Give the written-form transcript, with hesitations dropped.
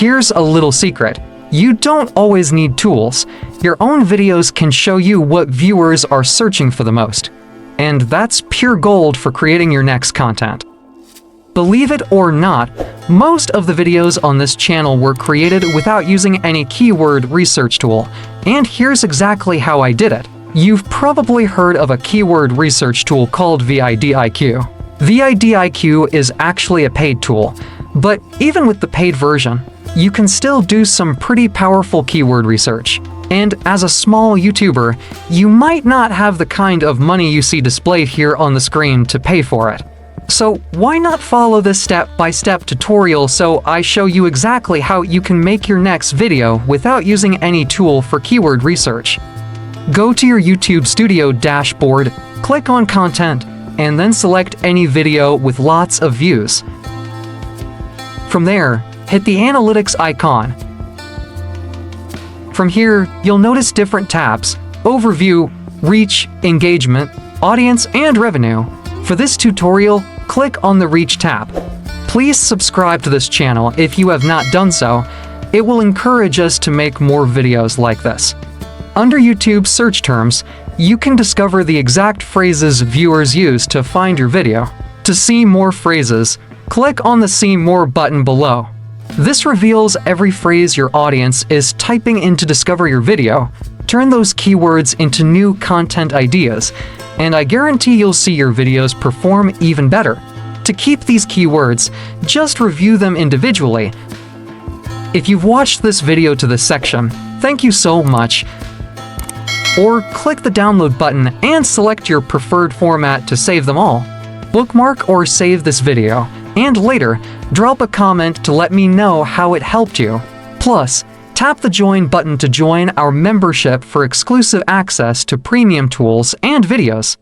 Here's a little secret. You don't always need tools. Your own videos can show you what viewers are searching for the most. And that's pure gold for creating your next content. Believe it or not, most of the videos on this channel were created without using any keyword research tool. And here's exactly how I did it. You've probably heard of a keyword research tool called VidIQ. VidIQ is actually a paid tool, but even with the paid version, you can still do some pretty powerful keyword research. And as a small YouTuber, you might not have the kind of money you see displayed here on the screen to pay for it. So why not follow this step-by-step tutorial so I show you exactly how you can make your next video without using any tool for keyword research. Go to your YouTube Studio dashboard, click on Content, and then select any video with lots of views. From there, hit the Analytics icon. From here, you'll notice different tabs: Overview, Reach, Engagement, Audience, and Revenue. For this tutorial, click on the Reach tab. Please subscribe to this channel if you have not done so. It will encourage us to make more videos like this. Under YouTube search terms, you can discover the exact phrases viewers use to find your video. To see more phrases, click on the See More button below. This reveals every phrase your audience is typing in to discover your video. Turn those keywords into new content ideas, and I guarantee you'll see your videos perform even better. To keep these keywords, just review them individually. If you've watched this video to this section, thank you so much. Or click the download button and select your preferred format to save them all. Bookmark or save this video, and later, drop a comment to let me know how it helped you. Plus, tap the Join button to join our membership for exclusive access to premium tools and videos.